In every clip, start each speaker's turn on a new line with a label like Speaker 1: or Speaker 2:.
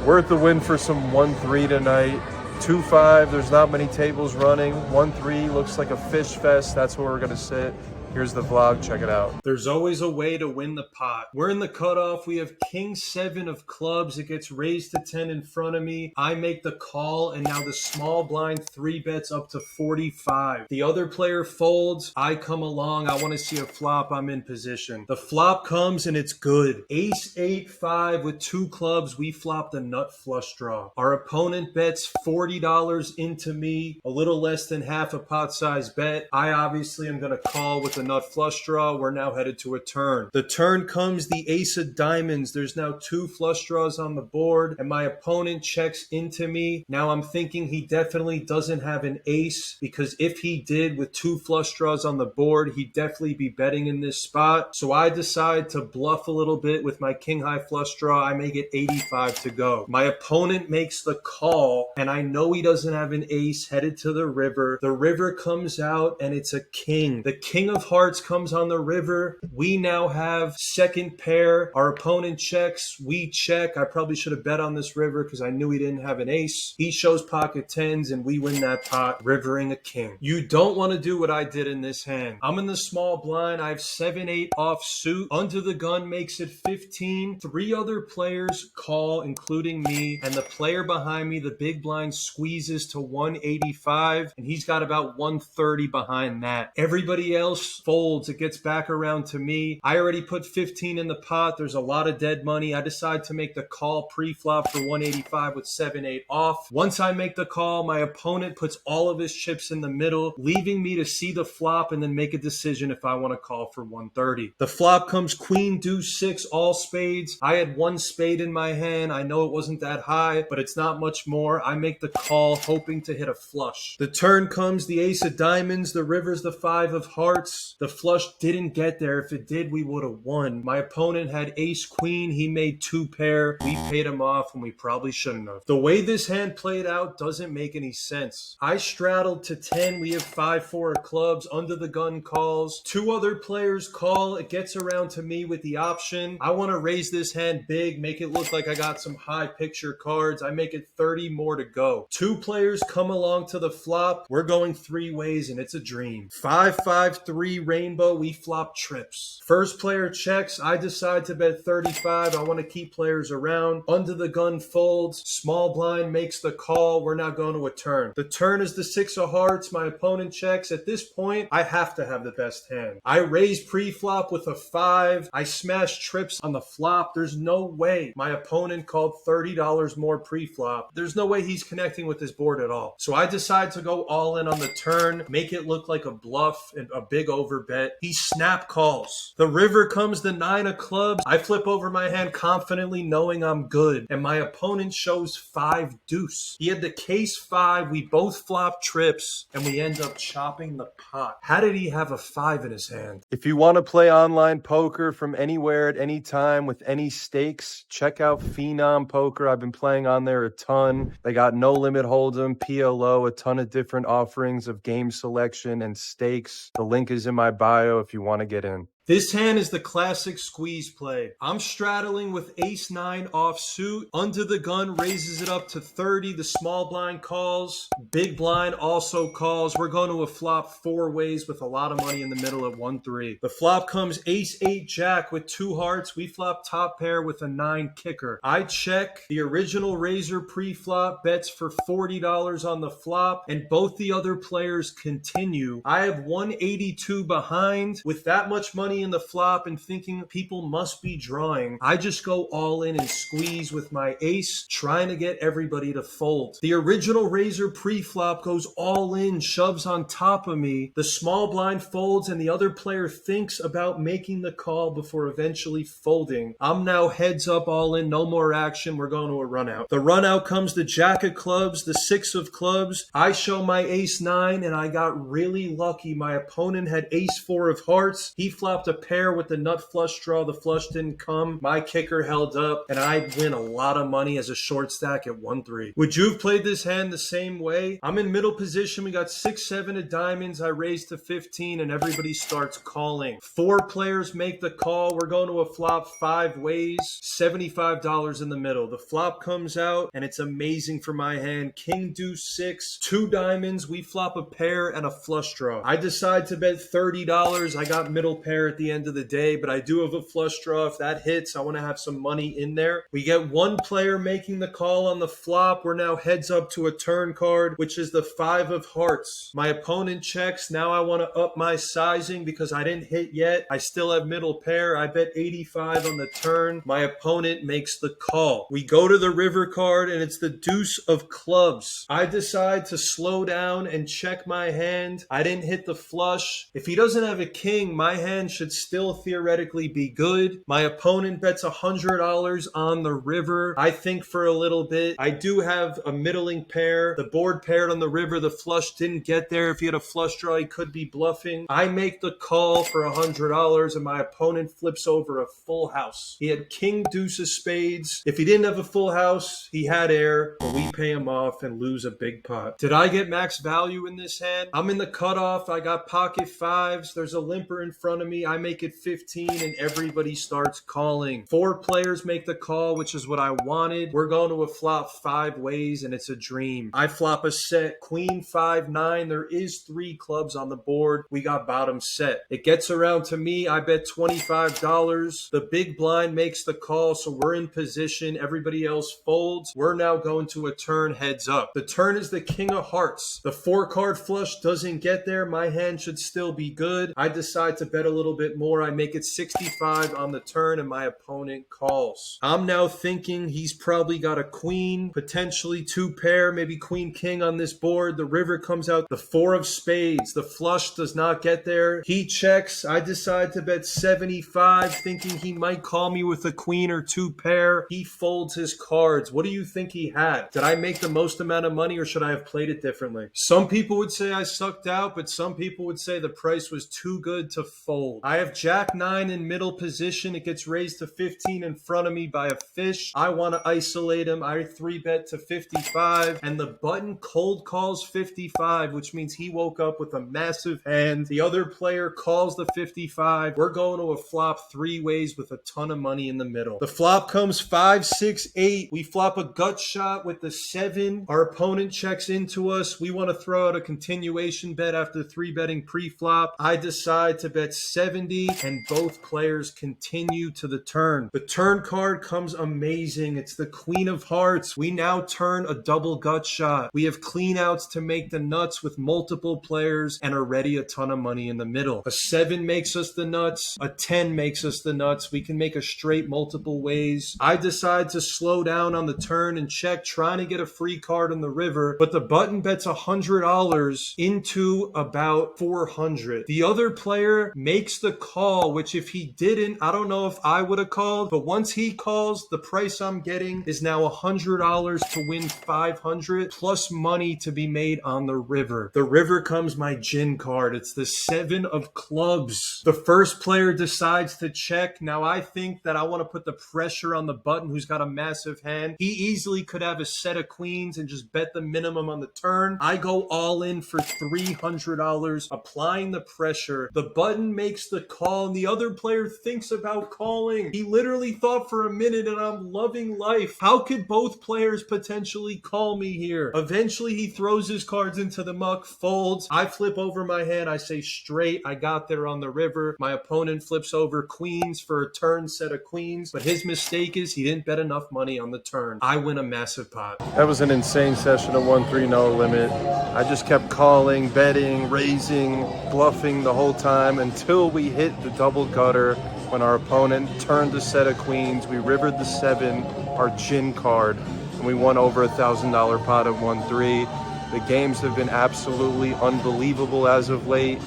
Speaker 1: We're at the Wynn for some 1-3 tonight. 2-5, there's not many tables running. 1-3 looks like a fish fest. That's where we're gonna sit. Here's the vlog, check it out. There's always a way to win the pot. We're in the cutoff. We have king 7 of clubs. It gets raised to 10 in front of me. I make the call, and now the small blind 3 bets up to 45. The other player folds. I come along. I want to see a flop. I'm in position. The flop comes, and it's good. Ace 8-5 with 2 clubs. We flop the nut flush draw. Our opponent bets $40 into me, a little less than half a pot size bet. I obviously am going to call with a nut flush draw. We're now headed to a turn. The turn comes the ace of diamonds. There's now 2 flush draws on the board, and my opponent checks into me. Now I'm thinking he definitely doesn't have an ace, because if he did with 2 flush draws on the board, he'd definitely be betting in this spot. So I decide to bluff a little bit with my king high flush draw. I make it 85 to go. My opponent makes the call, and I know he doesn't have an ace, headed to the river. The river comes out, and it's a king. The king of hearts comes on the river. We now have second pair. Our opponent checks. We check. I probably should have bet on this river because I knew he didn't have an ace. He shows pocket 10s, and we win that pot, rivering a king. You don't want to do what I did in this hand. I'm in the small blind. I have 7-8 offsuit. Under the gun makes it 15. 3 other players call, including me, and the player behind me, the big blind, squeezes to 185, and he's got about 130 behind that. Everybody else folds. It gets back around to me. I already put 15 in the pot. There's a lot of dead money. I decide to make the call pre-flop for 185 with 7-8 off. Once I make the call, my opponent puts all of his chips in the middle, leaving me to see the flop and then make a decision if I want to call for 130. The flop comes queen, deuce, 6, all spades. I had 1 spade in my hand. I know it wasn't that high, but it's not much more. I make the call, hoping to hit a flush. The turn comes the ace of diamonds. The river's the 5 of hearts. The flush didn't get there. If it did, we would have won. My opponent had ace queen. He made 2 pair. We paid him off when we probably shouldn't have. The way this hand played out doesn't make any sense. I straddled to 10. We have 5-4 of clubs. Under the gun calls. 2 other players call. It gets around to me with the option. I want to raise this hand big, make it look like I got some high picture cards. I make it 30 more to go. 2 players come along to the flop. We're going 3 ways, and it's a dream. 5-5-3 rainbow. We flop trips. First player checks. I decide to bet 35. I want to keep players around. Under the gun folds. Small blind makes the call. We're now going to a turn. The turn is the 6 of hearts. My opponent checks. At this point, I have to have the best hand. I raise pre-flop with a 5. I smash trips on the flop. There's no way. My opponent called $30 more pre-flop. There's no way he's connecting with this board at all. So I decide to go all in on the turn, make it look like a bluff and a big over bet. He snap calls. The river comes the 9 of clubs. I flip over my hand confidently, knowing I'm good, and my opponent shows 5 deuce. He had the case 5. We both flop trips, and we end up chopping the pot. How did he have a 5 in his hand? If you want to play online poker from anywhere at any time with any stakes, check out Phenom Poker. I've been playing on there a ton. They got no limit holdem, PLO, a ton of different offerings of game selection and stakes. The link is in my bio if you want to get in. This hand is the classic squeeze play. I'm straddling with ace 9 offsuit. Under the gun raises it up to 30. The small blind calls. Big blind also calls. We're going to a flop 4 ways with a lot of money in the middle at 1-3. The flop comes ace 8 jack with 2 hearts. We flop top pair with a 9 kicker. I check. The original raiser pre-flop bets for $40 on the flop, and both the other players continue. I have 182 behind. With that much money in the flop and thinking people must be drawing, I just go all in and squeeze with my ace, trying to get everybody to fold. The original raiser pre-flop goes all in, shoves on top of me. The small blind folds, and the other player thinks about making the call before eventually folding. I'm now heads up all in, no more action. We're going to a run out. The run out comes the jack of clubs, the 6 of clubs. I show my ace 9, and I got really lucky. My opponent had ace 4 of hearts. He flopped flopped a pair with the nut flush draw. The flush didn't come. My kicker held up, and I win a lot of money as a short stack at 1-3. Would you have played this hand the same way? I'm in middle position. We got 6-7 of diamonds. I raise to 15, and everybody starts calling. 4 players make the call. We're going to a flop 5 ways. $75 in the middle. The flop comes out, and it's amazing for my hand. King deuce 6, 2 diamonds. We flop a pair and a flush draw. I decide to bet $30. I got middle pair at the end of the day, but I do have a flush draw. If that hits, I want to have some money in there. We get 1 player making the call on the flop. We're now heads up to a turn card, which is the 5 of hearts. My opponent checks. Now I want to up my sizing because I didn't hit yet. I still have middle pair. I bet 85 on the turn. My opponent makes the call. We go to the river card, and it's the deuce of clubs. I decide to slow down and check my hand. I didn't hit the flush. If he doesn't have a king, my hand should still theoretically be good. My opponent bets $100 on the river. I think for a little bit. I do have a middling pair. The board paired on the river. The flush didn't get there. If he had a flush draw, he could be bluffing. I make the call for $100, and my opponent flips over a full house. He had king deuce of spades. If he didn't have a full house, he had air, but we pay him off and lose a big pot. Did I get max value in this hand? I'm in the cutoff. I got pocket 5s. There's a limper in front of me. I make it 15, and everybody starts calling. 4 players make the call, which is what I wanted. We're going to a flop 5 ways, and it's a dream. I flop a set, queen 5-9. There is 3 clubs on the board. We got bottom set. It gets around to me. I bet $25. The big blind makes the call, so we're in position. Everybody else folds. We're now going to a turn heads up. The turn is the king of hearts. The 4-card flush doesn't get there. My hand should still be good. I decide to bet a little bit more. I make it 65 on the turn, and my opponent calls. I'm now thinking he's probably got a queen, potentially 2 pair, maybe queen king on this board. The river comes out, the 4 of spades. The flush does not get there. He checks. I decide to bet 75, thinking he might call me with a queen or 2 pair. He folds his cards. What do you think he had? Did I make the most amount of money, or should I have played it differently? Some people would say I sucked out, but some people would say the price was too good to fold. I have jack 9 in middle position. It gets raised to 15 in front of me by a fish. I want to isolate him. I 3-bet to 55, and the button cold calls 55, which means he woke up with a massive hand. The other player calls the 55. We're going to a flop 3 ways with a ton of money in the middle. The flop comes 5, 6, 8. We flop a gut shot with the 7. Our opponent checks into us. We want to throw out a continuation bet after 3-betting pre-flop. I decide to bet 70, and both players continue to the turn. The turn card comes amazing. It's the queen of hearts. We now turn a double gut shot. We have clean outs to make the nuts with multiple players, and already a ton of money in the middle. A 7 makes us the nuts. A 10 makes us the nuts. We can make a straight multiple ways. I decide to slow down on the turn and check, trying to get a free card in the river, but the button bets $100 into about 400. The other player makes the call, which if he didn't, I don't know if I would have called, but once he calls, the price I'm getting is now $100 to win 500 plus money to be made on the river. The river comes my gin card. It's the 7 of clubs. The first player decides to check. Now I think that I want to put the pressure on the button, who's got a massive hand. He easily could have a set of queens and just bet the minimum on the turn. I go all in for $300, applying the pressure. The button makes the call, and the other player thinks about calling. He literally thought for a minute, and I'm loving life. How could both players potentially call me here? Eventually, he throws his cards into the muck, folds. I flip over my hand. I say straight. I got there on the river. My opponent flips over queens for a turn set of queens, but his mistake is he didn't bet enough money on the turn. I win a massive pot. That was an insane session of 1-3 no limit. I just kept calling, betting, raising, bluffing the whole time until we hit the double gutter when our opponent turned a set of queens. We rivered the 7, our gin card, and we won over $1,000 pot at 1-3. The games have been absolutely unbelievable as of late.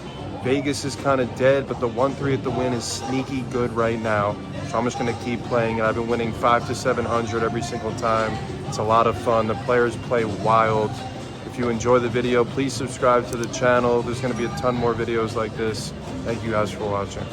Speaker 1: Vegas is kind of dead, but the 1-3 at the win is sneaky good right now. So I'm just going to keep playing, and I've been winning 500 to 700 every single time. It's a lot of fun. The players play wild. If you enjoy the video, please subscribe to the channel. There's going to be a ton more videos like this. Thank you guys for watching.